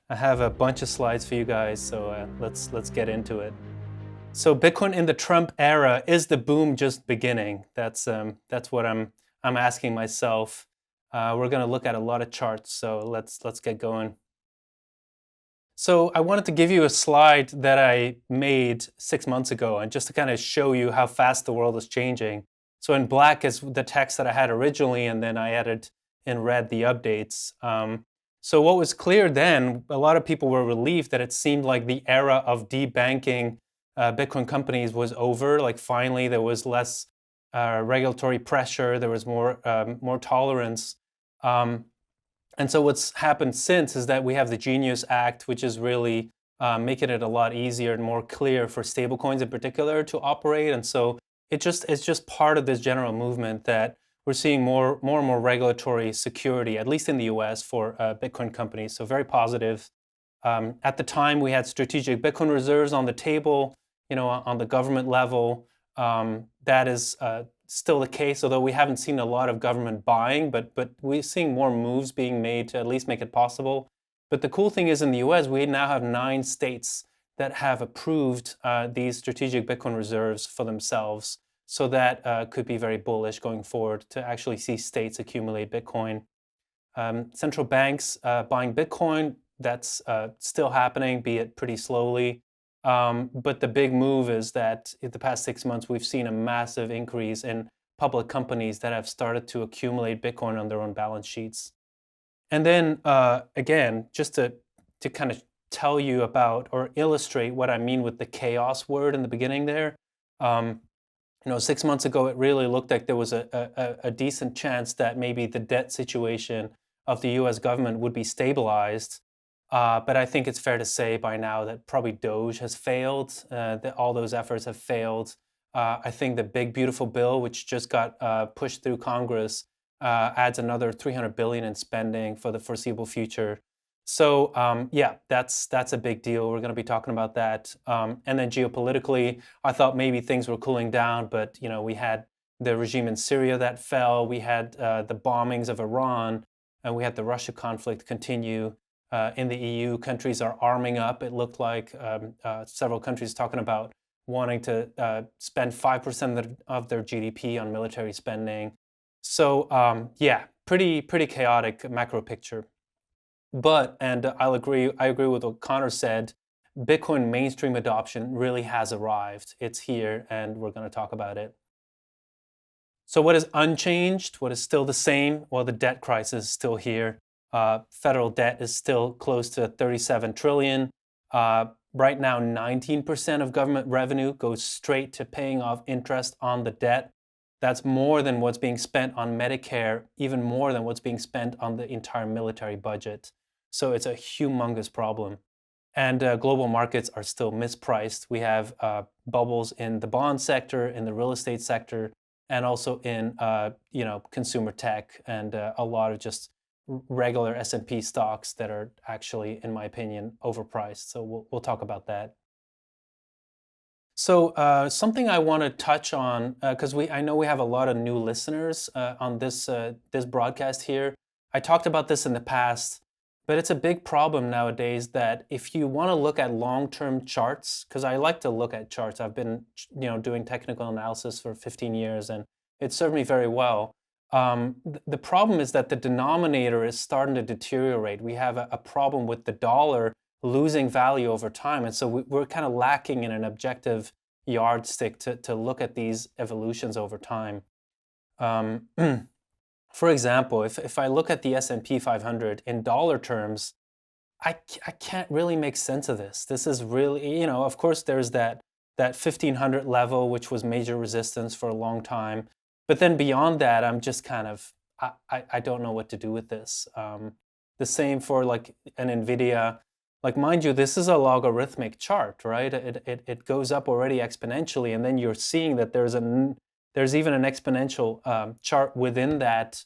I have a bunch of slides for you guys, so let's get into it. So Bitcoin in the Trump era, is the boom just beginning? That's what I'm asking myself. We're going to look at a lot of charts, so let's get going. So I wanted to give you a slide that I made 6 months ago, and just to kind of show you how fast the world is changing. So in black is the text that I had originally, and then I added in red the updates. So what was clear then, a lot of people were relieved that it seemed like the era of debanking Bitcoin companies was over. Like finally, there was less regulatory pressure, there was more tolerance. And so what's happened since is that we have the Genius Act, which is really making it a lot easier and more clear for stablecoins in particular to operate. And so it's just part of this general movement that we're seeing more and more regulatory security, at least in the US, for Bitcoin companies. So very positive. At the time, we had strategic Bitcoin reserves on the table, on the government level. That is still the case, although we haven't seen a lot of government buying, but we're seeing more moves being made to at least make it possible. But the cool thing is in the US, we now have 9 states that have approved these strategic Bitcoin reserves for themselves. So that could be very bullish going forward to actually see states accumulate Bitcoin. Central banks buying Bitcoin, that's still happening, be it pretty slowly. But the big move is that in the past 6 months, we've seen a massive increase in public companies that have started to accumulate Bitcoin on their own balance sheets. And then again, just to kind of tell you about or illustrate what I mean with the chaos word in the beginning there. 6 months ago, it really looked like there was a decent chance that maybe the debt situation of the US government would be stabilized. But I think it's fair to say by now that probably Doge has failed, that all those efforts have failed. I think the big beautiful bill, which just got pushed through Congress, adds another $300 billion in spending for the foreseeable future. So yeah, that's a big deal. We're going to be talking about that. And then geopolitically, I thought maybe things were cooling down, but we had the regime in Syria that fell. We had the bombings of Iran, and we had the Russia conflict continue. In the EU, countries are arming up. It looked like several countries talking about wanting to spend 5% of their GDP on military spending. So yeah, pretty chaotic macro picture. But, and I agree with what Connor said, Bitcoin mainstream adoption really has arrived. It's here, and we're going to talk about it. So what is unchanged? What is still the same? Well, the debt crisis is still here. Federal debt is still close to 37 trillion. Right now, 19% of government revenue goes straight to paying off interest on the debt. That's more than what's being spent on Medicare, even more than what's being spent on the entire military budget. So it's a humongous problem. And global markets are still mispriced. We have bubbles in the bond sector, in the real estate sector, and also in consumer tech, and a lot of just regular S&P stocks that are actually, in my opinion, overpriced. So we'll talk about that. So something I want to touch on, because I know we have a lot of new listeners on this broadcast here. I talked about this in the past, but it's a big problem nowadays that if you want to look at long-term charts, because I like to look at charts. I've been doing technical analysis for 15 years, and it served me very well. The problem is that the denominator is starting to deteriorate. We have a problem with the dollar losing value over time. And so we're kind of lacking in an objective yardstick to look at these evolutions over time. For example, if I look at the S&P 500 in dollar terms, I can't really make sense of this. This is really, of course, there's that 1500 level, which was major resistance for a long time. But then beyond that, I'm just kind of, I don't know what to do with this. The same for like an NVIDIA. Like, mind you, this is a logarithmic chart, right? It goes up already exponentially, and then you're seeing that there's even an exponential chart within that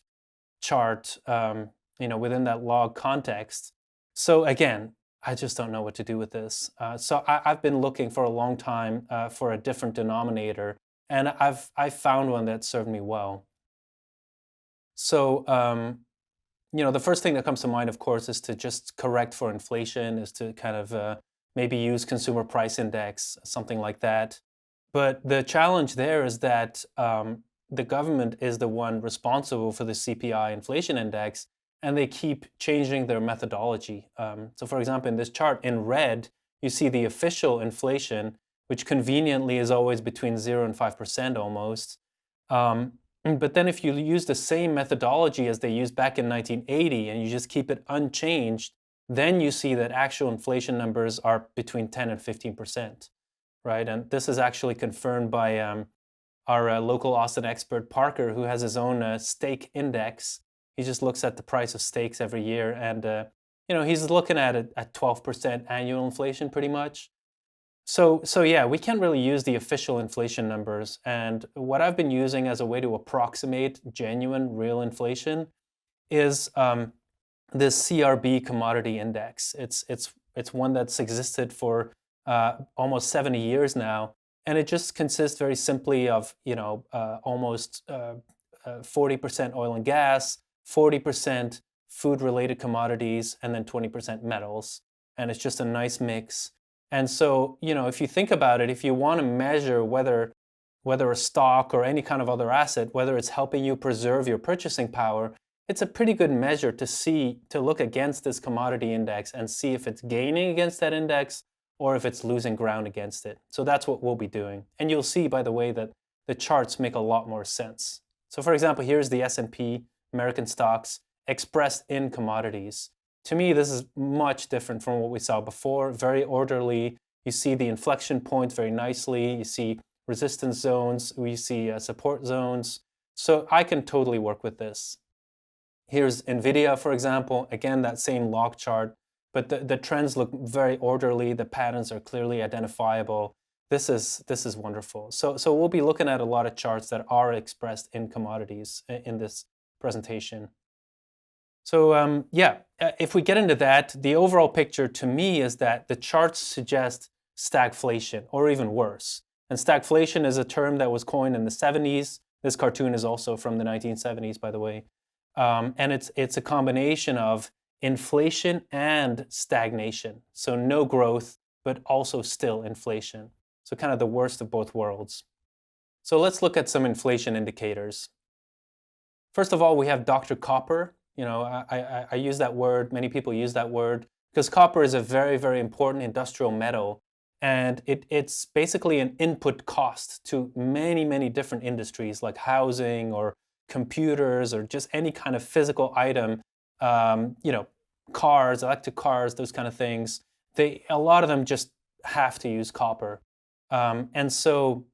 chart, within that log context. So again, I just don't know what to do with this. So I've been looking for a long time for a different denominator, and I've found one that served me well. So the first thing that comes to mind, of course, is to just correct for inflation, is to kind of maybe use consumer price index, something like that. But the challenge there is that the government is the one responsible for the CPI inflation index, and they keep changing their methodology. So, for example, in this chart in red, you see the official inflation, which conveniently is always between 0 and 5% almost. But then if you use the same methodology as they used back in 1980 and you just keep it unchanged, then you see that actual inflation numbers are between 10 and 15%, right? And this is actually confirmed by our local Austin expert, Parker, who has his own steak index. He just looks at the price of steaks every year, and he's looking at it at 12% annual inflation pretty much. So yeah, we can't really use the official inflation numbers. And what I've been using as a way to approximate genuine, real inflation is this CRB commodity index. It's one that's existed for almost 70 years now, and it just consists very simply of almost 40% oil and gas, 40% food-related commodities, and then 20% metals. And it's just a nice mix. And so, if you think about it, if you want to measure whether a stock or any kind of other asset, whether it's helping you preserve your purchasing power, it's a pretty good measure to look against this commodity index and see if it's gaining against that index or if it's losing ground against it. So that's what we'll be doing. And you'll see, by the way, that the charts make a lot more sense. So for example, here's the S&P, American stocks, expressed in commodities. To me, this is much different from what we saw before, very orderly. You see the inflection points very nicely. You see resistance zones. We see support zones. So I can totally work with this. Here's NVIDIA, for example. Again, that same log chart, but the trends look very orderly. The patterns are clearly identifiable. This is wonderful. So we'll be looking at a lot of charts that are expressed in commodities in this presentation. So if we get into that, the overall picture to me is that the charts suggest stagflation, or even worse. And stagflation is a term that was coined in the 70s. This cartoon is also from the 1970s, by the way. And it's a combination of inflation and stagnation. So no growth, but also still inflation. So kind of the worst of both worlds. So let's look at some inflation indicators. First of all, we have Dr. Copper. I use that word, many people use that word, because copper is a very, very important industrial metal. And it's basically an input cost to many, many different industries like housing or computers or just any kind of physical item, cars, electric cars, those kind of things. A lot of them just have to use copper. And so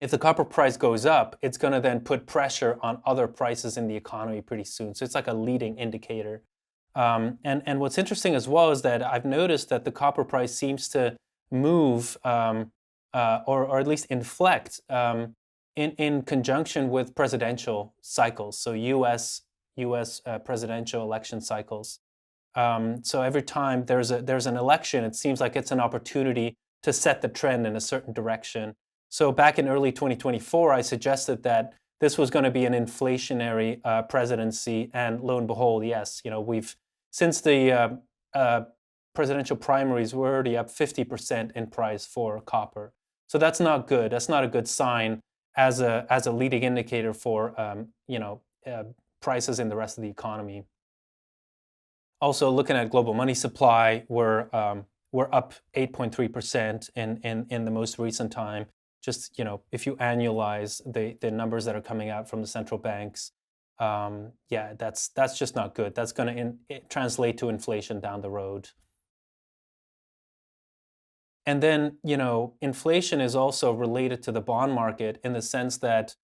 if the copper price goes up, it's going to then put pressure on other prices in the economy pretty soon. So it's like a leading indicator. And what's interesting as well is that I've noticed that the copper price seems to move or at least inflect in conjunction with presidential cycles. So U.S. Presidential election cycles. So every time there's an election, it seems like it's an opportunity to set the trend in a certain direction. So back in early 2024, I suggested that this was going to be an inflationary presidency, and lo and behold, yes, we've since the presidential primaries, we're already up 50% in price for copper. So that's not good. That's not a good sign as a leading indicator for prices in the rest of the economy. Also, looking at global money supply, we're up 8.3% in the most recent time. Just if you annualize the numbers that are coming out from the central banks, that's just not good. That's going to translate to inflation down the road. And then inflation is also related to the bond market in the sense that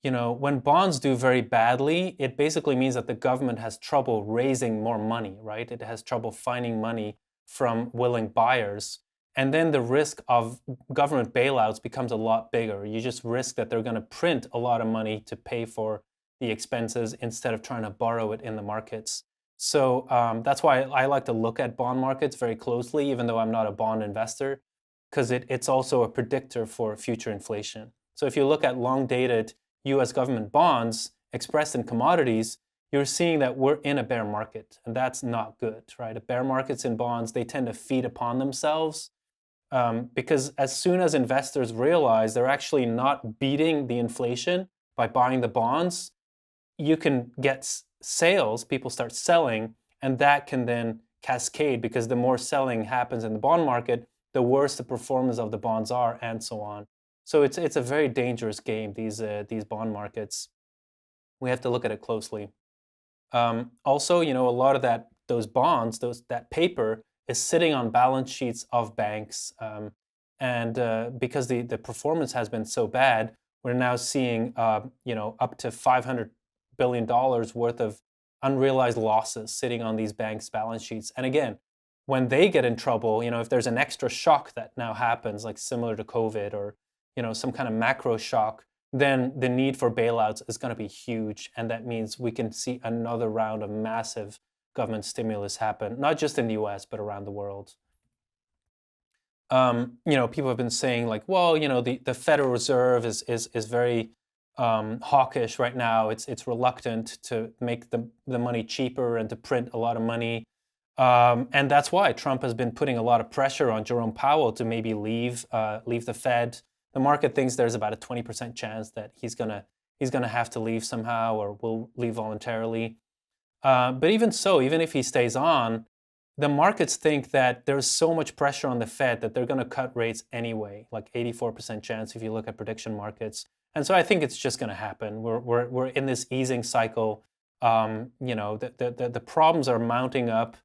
when bonds do very badly, it basically means that the government has trouble raising more money, right? It has trouble finding money from willing buyers. And then the risk of government bailouts becomes a lot bigger. You just risk that they're going to print a lot of money to pay for the expenses instead of trying to borrow it in the markets. So that's why I like to look at bond markets very closely, even though I'm not a bond investor, because it's also a predictor for future inflation. So if you look at long-dated US government bonds expressed in commodities, you're seeing that we're in a bear market, and that's not good, right? A bear markets in bonds, they tend to feed upon themselves, because as soon as investors realize they're actually not beating the inflation by buying the bonds, you can get sales, people start selling, and that can then cascade, because the more selling happens in the bond market, the worse the performance of the bonds are, and so on. So it's a very dangerous game, these bond markets. We have to look at it closely. Also, a lot of those bonds, that paper is sitting on balance sheets of banks, and because the performance has been so bad, we're now seeing up to $500 billion worth of unrealized losses sitting on these banks' balance sheets. And again, when they get in trouble, if there's an extra shock that now happens, like similar to COVID, or some kind of macro shock, then the need for bailouts is going to be huge. And that means we can see another round of massive government stimulus happen, not just in the US, but around the world. People have been saying like, well, the Federal Reserve is very hawkish right now. It's reluctant to make the money cheaper and to print a lot of money. And that's why Trump has been putting a lot of pressure on Jerome Powell to maybe leave the Fed. The market thinks there's about a 20% chance that he's gonna have to leave somehow, or will leave voluntarily. But even so, even if he stays on, the markets think that there's so much pressure on the Fed that they're going to cut rates anyway, like 84% chance if you look at prediction markets. And so I think it's just going to happen. We're in this easing cycle. The problems are mounting up,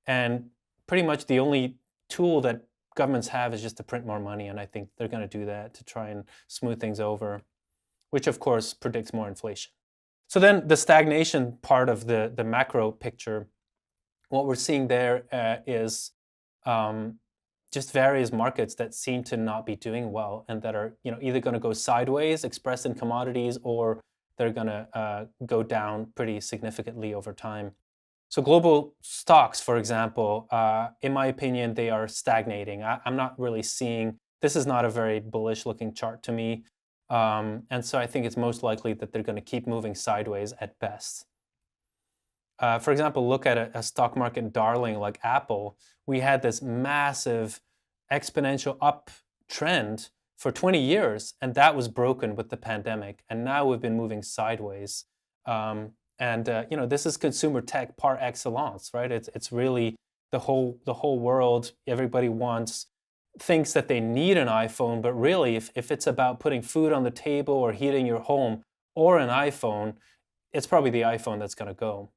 and pretty much the only tool that governments have is just to print more money, and I think they're going to do that to try and smooth things over, which of course predicts more inflation. So then the stagnation part of the macro picture, what we're seeing there is just various markets that seem to not be doing well, and that are either going to go sideways, expressed in commodities, or they're going to go down pretty significantly over time. So global stocks, for example, in my opinion, they are stagnating. I'm not really seeing, this is not a very bullish looking chart to me. And so I think it's most likely that they're going to keep moving sideways at best. For example, look at a stock market darling like Apple. We had this massive exponential uptrend for 20 years, and that was broken with the pandemic. And now we've been moving sideways. This is consumer tech par excellence, right? It's really the whole world. Everybody thinks that they need an iPhone, but really, if it's about putting food on the table or heating your home, or an iPhone, it's probably the iPhone that's going to go.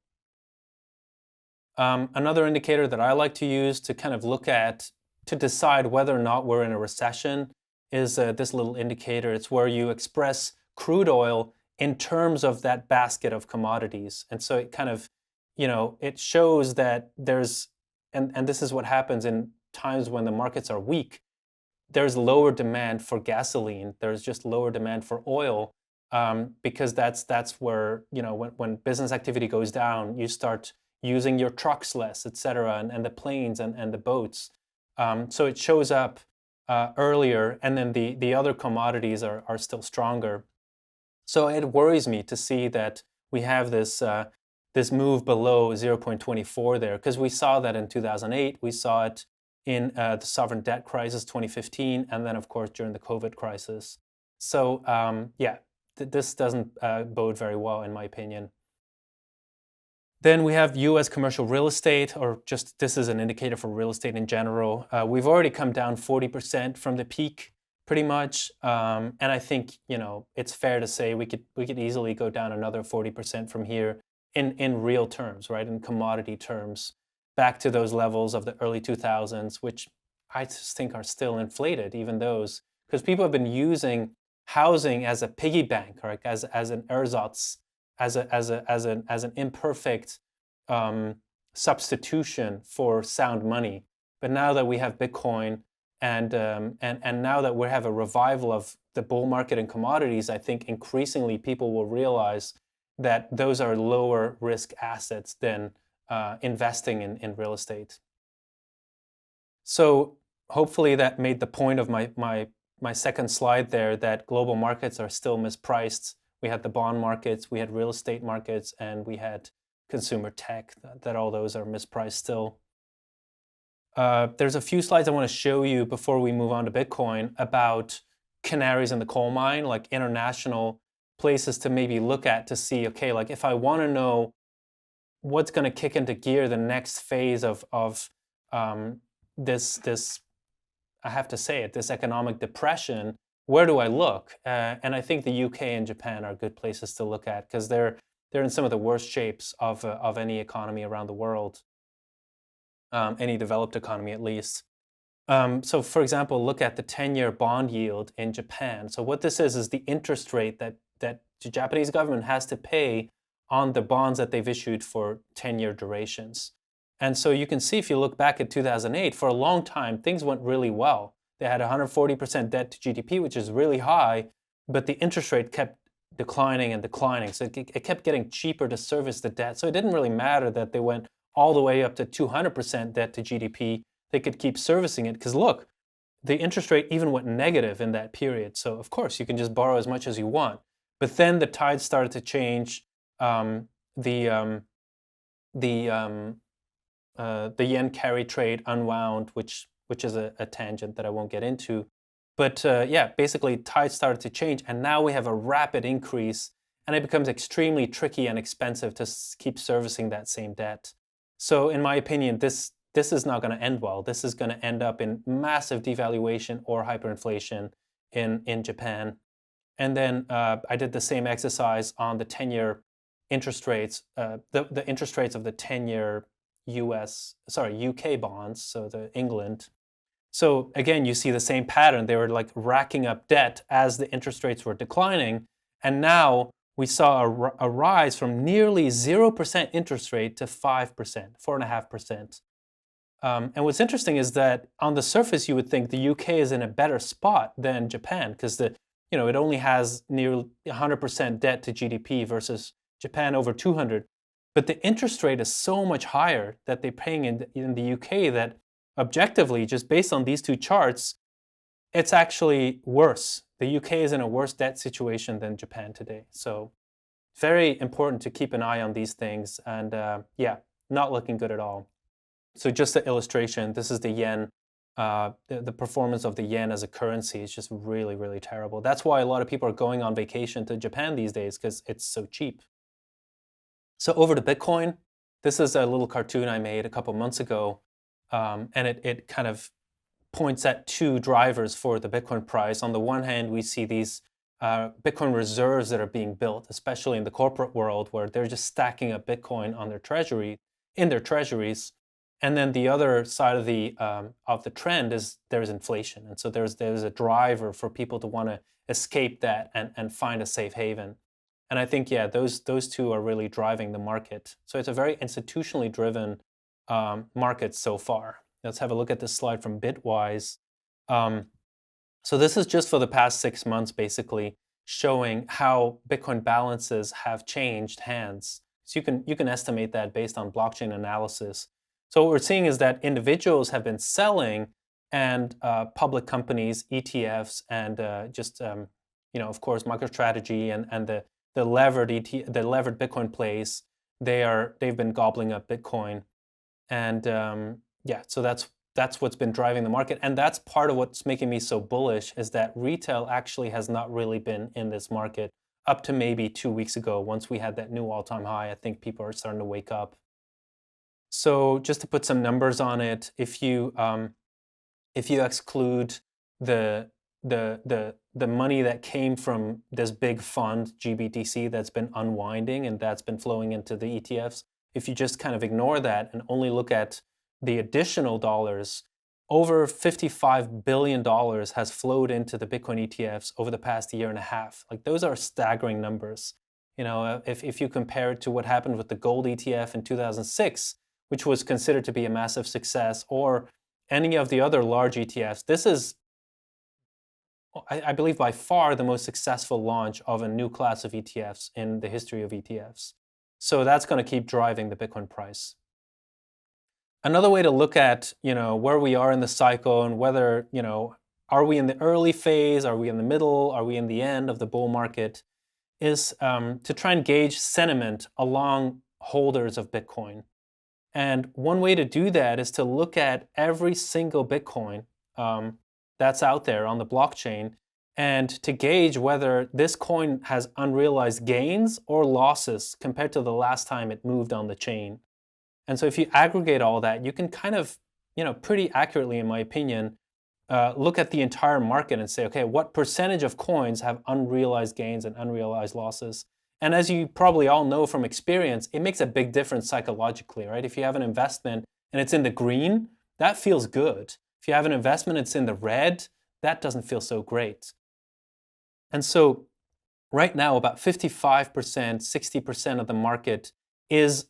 Another indicator that I like to use to kind of look at to decide whether or not we're in a recession is this little indicator. It's where you express crude oil in terms of that basket of commodities. And so it kind of, it shows that there's, and this is what happens in times when the markets are weak, there's lower demand for gasoline. There's just lower demand for oil, because that's where, when business activity goes down, you start using your trucks less, et cetera, and the planes and the boats. So it shows up earlier, and then the other commodities are still stronger. So it worries me to see that we have this move below 0.24 there, because we saw that in 2008, we saw it in the sovereign debt crisis 2015, and then of course during the COVID crisis. So this doesn't bode very well in my opinion. Then we have U.S. commercial real estate, or just this is an indicator for real estate in general. We've already come down 40% from the peak, pretty much, and I think it's fair to say we could easily go down another 40% from here in real terms, right? In commodity terms, back to those levels of the early 2000s, which I just think are still inflated, even those, because people have been using housing as a piggy bank, right? As an ersatz, as an imperfect substitution for sound money. But now that we have Bitcoin, and now that we have a revival of the bull market in commodities, I think increasingly people will realize that those are lower risk assets than investing in real estate. So hopefully that made the point of my second slide there, that global markets are still mispriced. We had the bond markets, we had real estate markets, and we had consumer tech, that all those are mispriced still. There's a few slides I want to show you before we move on to Bitcoin about canaries in the coal mine, like international places to maybe look at to see, okay, like if I want to know what's going to kick into gear the next phase of this I have to say it, this economic depression, where do I look? And I think the UK and Japan are good places to look at because they're in some of the worst shapes of any economy around the world, any developed economy at least. So for example, look at the 10-year bond yield in Japan. So what this is the interest rate that the Japanese government has to pay on the bonds that they've issued for 10-year durations. And so you can see if you look back at 2008, for a long time, things went really well. They had 140% debt to GDP, which is really high, but the interest rate kept declining and declining. So it kept getting cheaper to service the debt. So it didn't really matter that they went all the way up to 200% debt to GDP. They could keep servicing it because look, the interest rate even went negative in that period. So of course you can just borrow as much as you want. But then the tide started to change. The yen carry trade unwound, which is a tangent that I won't get into. But yeah, basically tides started to change, and now we have a rapid increase, and it becomes extremely tricky and expensive to keep servicing that same debt. So in my opinion, this is not going to end well. This is going to end up in massive devaluation or hyperinflation in Japan. And then I did the same exercise on the 10-year interest rates, the interest rates of the 10-year UK bonds, so the England. So again, you see the same pattern. They were like racking up debt as the interest rates were declining. And now we saw a rise from nearly 0% interest rate to 5%, 4.5%. And what's interesting is that on the surface, you would think the UK is in a better spot than Japan because it only has nearly 100% debt to GDP versus Japan over 200. But the interest rate is so much higher that they're paying in the UK that objectively, just based on these two charts, it's actually worse. The UK is in a worse debt situation than Japan today. So very important to keep an eye on these things. And yeah, not looking good at all. So just the illustration, this is the yen. The performance of the yen as a currency is just really, really terrible. That's why a lot of people are going on vacation to Japan these days because it's so cheap. So over to Bitcoin, this is a little cartoon I made a couple months ago, and it kind of points at two drivers for the Bitcoin price. On the one hand, we see these Bitcoin reserves that are being built, especially in the corporate world, where they're just stacking up Bitcoin on their treasuries. And then the other side of the trend is there's inflation, and so there's a driver for people to want to escape that and find a safe haven. And I think, yeah, those two are really driving the market. So it's a very institutionally driven market so far. Let's have a look at this slide from Bitwise. So this is just for the past 6 months, basically, showing how Bitcoin balances have changed hands. So you can estimate that based on blockchain analysis. So what we're seeing is that individuals have been selling, and public companies, ETFs, and of course, MicroStrategy and the levered Bitcoin plays, they've been gobbling up Bitcoin, and yeah, so that's what's been driving the market, and that's part of what's making me so bullish is that retail actually has not really been in this market up to maybe 2 weeks ago. Once we had that new all-time high, I think people are starting to wake up. So just to put some numbers on it, if you exclude the money that came from this big fund, GBTC, that's been unwinding and that's been flowing into the ETFs, if you just kind of ignore that and only look at the additional dollars, over $55 billion has flowed into the Bitcoin ETFs over the past year and a half. Like, those are staggering numbers. If you compare it to what happened with the gold ETF in 2006, which was considered to be a massive success, or any of the other large ETFs, this is, I believe, by far the most successful launch of a new class of ETFs in the history of ETFs. So that's going to keep driving the Bitcoin price. Another way to look at, where we are in the cycle and whether, are we in the early phase, are we in the middle, are we in the end of the bull market, is to try and gauge sentiment along holders of Bitcoin. And one way to do that is to look at every single Bitcoin that's out there on the blockchain and to gauge whether this coin has unrealized gains or losses compared to the last time it moved on the chain. And so if you aggregate all that, you can kind of, pretty accurately, in my opinion, look at the entire market and say, okay, what percentage of coins have unrealized gains and unrealized losses? And as you probably all know from experience, it makes a big difference psychologically, right? If you have an investment and it's in the green, that feels good. If you have an investment, it's in the red, that doesn't feel so great. And so right now, about 55%, 60% of the market is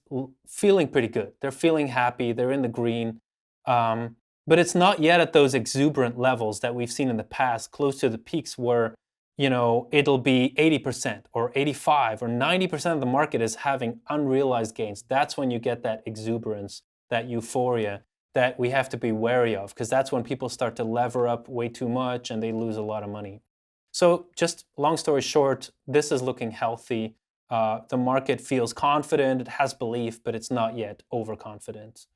feeling pretty good. They're feeling happy, they're in the green. But it's not yet at those exuberant levels that we've seen in the past, close to the peaks where, it'll be 80% or 85 or 90% of the market is having unrealized gains. That's when you get that exuberance, that euphoria that we have to be wary of, because that's when people start to lever up way too much and they lose a lot of money. So just long story short, this is looking healthy. The market feels confident, it has belief, but it's not yet overconfident.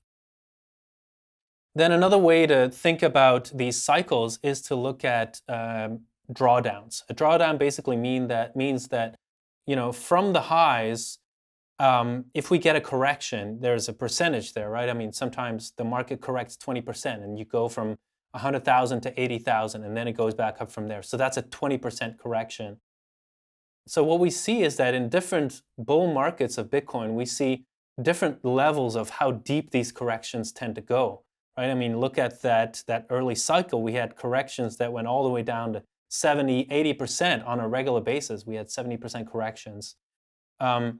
Then another way to think about these cycles is to look at drawdowns. A drawdown basically means that from the highs, if we get a correction, there's a percentage there, right? I mean, sometimes the market corrects 20% and you go from 100,000 to 80,000 and then it goes back up from there. So that's a 20% correction. So what we see is that in different bull markets of Bitcoin, we see different levels of how deep these corrections tend to go. Right? I mean, look at that early cycle. We had corrections that went all the way down to 70, 80% on a regular basis. We had 70% corrections. And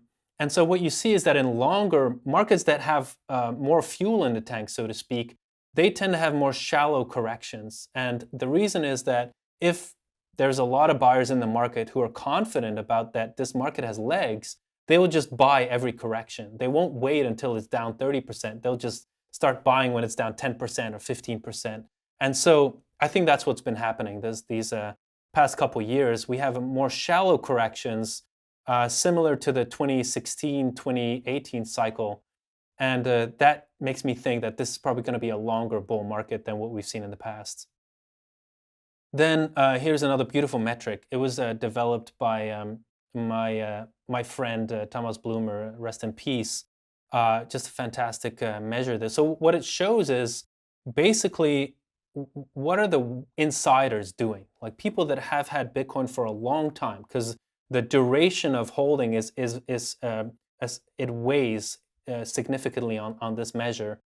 so what you see is that in longer markets that have more fuel in the tank, so to speak, they tend to have more shallow corrections. And the reason is that if there's a lot of buyers in the market who are confident about that this market has legs, they will just buy every correction. They won't wait until it's down 30%. They'll just start buying when it's down 10% or 15%. And so I think that's what's been happening. These past couple years, we have more shallow corrections similar to the 2016, 2018 cycle. And that makes me think that this is probably going to be a longer bull market than what we've seen in the past. Then here's another beautiful metric. It was developed by my friend Thomas Bloomer, rest in peace. Just a fantastic measure there. So what it shows is basically what are the insiders doing? Like people that have had Bitcoin for a long time, because the duration of holding is as it weighs significantly on this measure.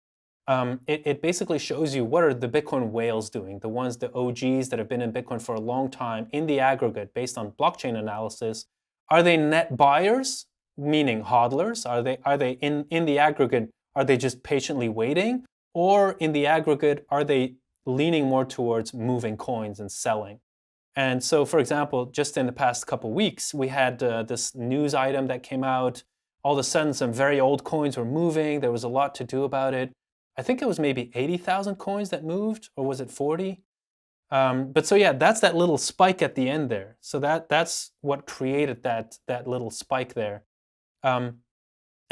It basically shows you what are the Bitcoin whales doing, the OGs that have been in Bitcoin for a long time in the aggregate based on blockchain analysis. Are they net buyers, meaning hodlers? Are they in the aggregate, are they just patiently waiting? Or in the aggregate, are they leaning more towards moving coins and selling? And so, for example, just in the past couple of weeks, we had this news item that came out. All of a sudden, some very old coins were moving. There was a lot to do about it. I think it was maybe 80,000 coins that moved, or was it 40? But so yeah, that's that little spike at the end there. So that's what created that little spike there. And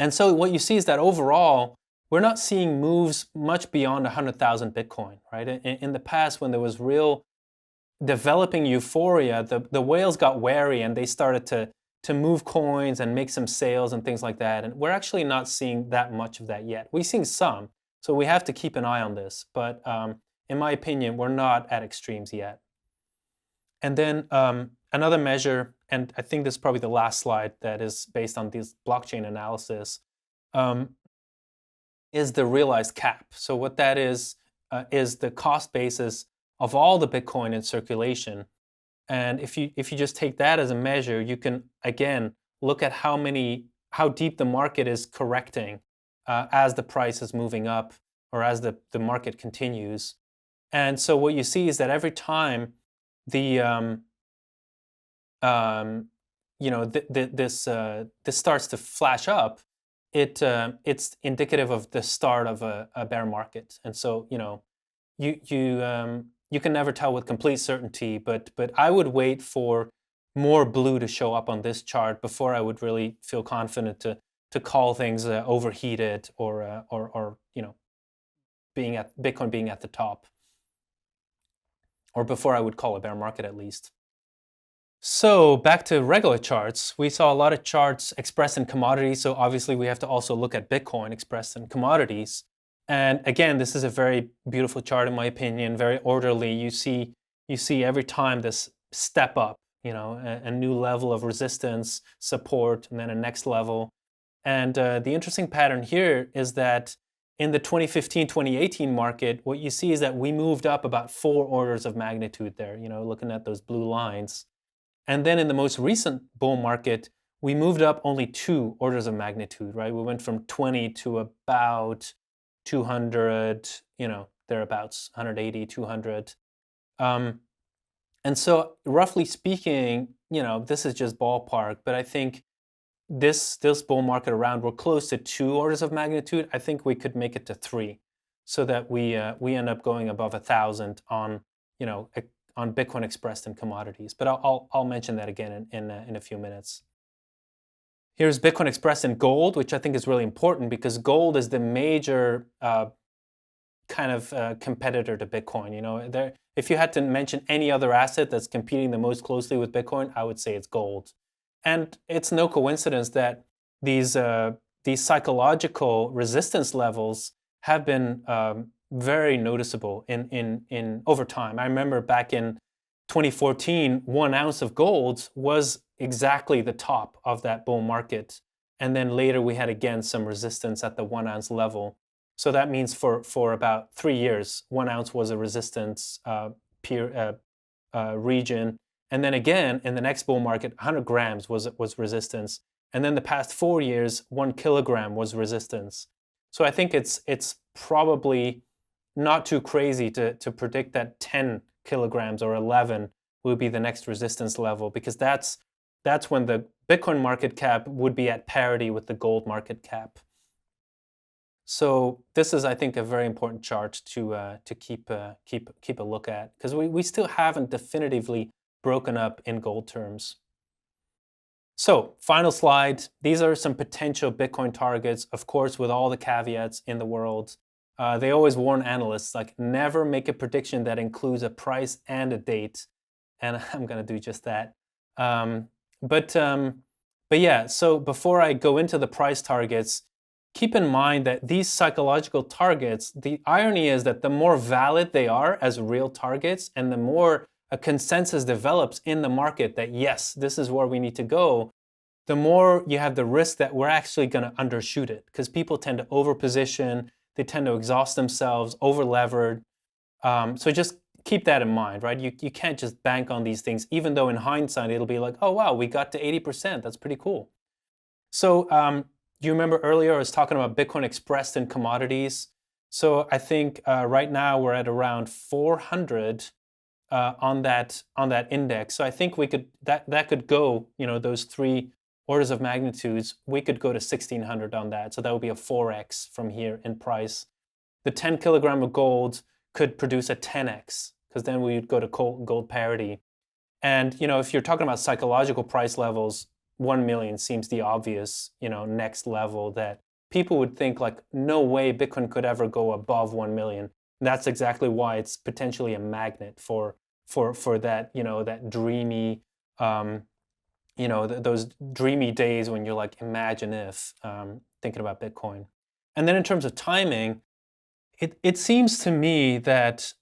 so what you see is that overall, we're not seeing moves much beyond 100,000 Bitcoin, right? In the past, when there was real developing euphoria, the whales got wary and they started to move coins and make some sales and things like that. And we're actually not seeing that much of that yet. We're seeing some, so we have to keep an eye on this. But in my opinion, we're not at extremes yet. And then another measure, and I think this is probably the last slide that is based on this blockchain analysis, is the realized cap. So what that is the cost basis of all the Bitcoin in circulation. And if you just take that as a measure, you can again look at how deep the market is correcting as the price is moving up or as the market continues. And so what you see is that every time this starts to flash up, it's indicative of the start of a bear market. And so you can never tell with complete certainty, but I would wait for more blue to show up on this chart before I would really feel confident to call things overheated or Bitcoin being at the top, or before I would call a bear market at least. So back to regular charts, we saw a lot of charts expressed in commodities. So obviously we have to also look at Bitcoin expressed in commodities. And again, this is a very beautiful chart in my opinion, very orderly. You see every time this step up, a new level of resistance, support, and then a next level. And the interesting pattern here is that in the 2015-2018 market, what you see is that we moved up about 4 orders of magnitude there, looking at those blue lines. And then in the most recent bull market, we moved up only 2 orders of magnitude, right? We went from 20 to about 200, thereabouts, 180, 200. And so roughly speaking, this is just ballpark, but I think this bull market around, we're close to 2 orders of magnitude. I think we could make it to 3, so that we end up going above 1,000 on Bitcoin expressed in commodities. But I'll mention that again in a few minutes. Here's Bitcoin expressed in gold, which I think is really important because gold is the major kind of competitor to Bitcoin. If you had to mention any other asset that's competing the most closely with Bitcoin, I would say it's gold. And it's no coincidence that these psychological resistance levels have been very noticeable in over time. I remember back in 2014, 1 ounce of gold was exactly the top of that bull market. And then later we had again some resistance at the 1 ounce level. So that means for about 3 years, 1 ounce was a resistance region. And then again, in the next bull market, 100 grams was resistance. And then the past 4 years, 1 kilogram was resistance. So I think it's probably not too crazy to predict that 10 kilograms or 11 will be the next resistance level, because that's when the Bitcoin market cap would be at parity with the gold market cap. So this is, I think, a very important chart to keep a look at, because we still haven't definitively broken up in gold terms. So final slide. These are some potential Bitcoin targets, of course, with all the caveats in the world. They always warn analysts, like, never make a prediction that includes a price and a date. And I'm going to do just that. But yeah, so before I go into the price targets, keep in mind that these psychological targets, the irony is that the more valid they are as real targets, and the more a consensus develops in the market that, yes, this is where we need to go, the more you have the risk that we're actually going to undershoot it, because people tend to overposition, they tend to exhaust themselves, over-levered. So just keep that in mind, right? You can't just bank on these things, even though in hindsight it'll be like, oh wow, we got to 80%, that's pretty cool. So do you remember earlier I was talking about Bitcoin expressed in commodities? So I think right now we're at around 400 on that index. So I think we could that could go, those 3 orders of magnitudes, we could go to 1,600 on that. So that would be a 4x from here in price. The 10 kilogram of gold could produce a 10x, because then we would go to gold parity. And if you're talking about psychological price levels, 1 million seems the obvious, next level that people would think, like, no way Bitcoin could ever go above 1 million. And that's exactly why it's potentially a magnet for that, that dreamy, those dreamy days when you're like, imagine if, thinking about Bitcoin. And then in terms of timing, it seems to me that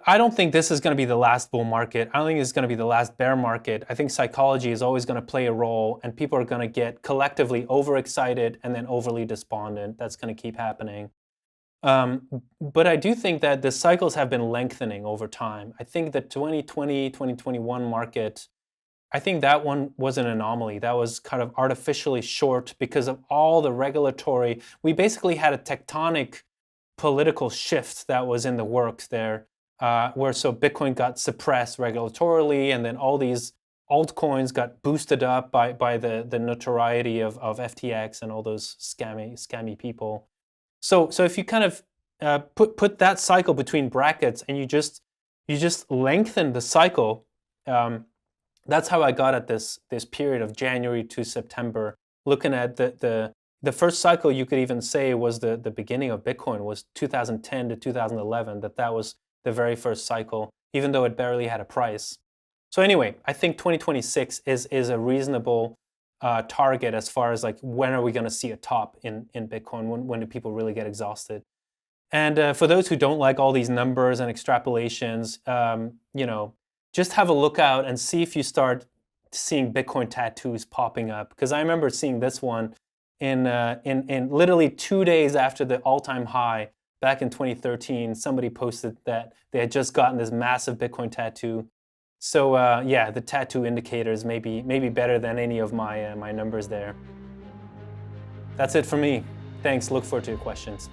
I don't think this is going to be the last bull market. I don't think it's going to be the last bear market. I think psychology is always going to play a role, and people are going to get collectively overexcited and then overly despondent. That's going to keep happening. But I do think that the cycles have been lengthening over time. I think the 2020, 2021 market, I think that one was an anomaly. That was kind of artificially short because of all the regulatory. We basically had a tectonic political shift that was in the works there, where so Bitcoin got suppressed regulatorily, and then all these altcoins got boosted up by the notoriety of FTX and all those scammy people. So if you kind of put that cycle between brackets and you just lengthen the cycle, that's how I got at this period of January to September, looking at the the first cycle you could even say was the beginning of Bitcoin, was 2010 to 2011, that was the very first cycle, even though it barely had a price. So anyway, I think 2026 is a reasonable target as far as like when are we going to see a top in Bitcoin? When do people really get exhausted? And for those who don't like all these numbers and extrapolations, just have a look out and see if you start seeing Bitcoin tattoos popping up. Because I remember seeing this one in literally 2 days after the all-time high back in 2013. Somebody posted that they had just gotten this massive Bitcoin tattoo. So yeah, the tattoo indicators may be better than any of my numbers there. That's it for me. Thanks. Look forward to your questions.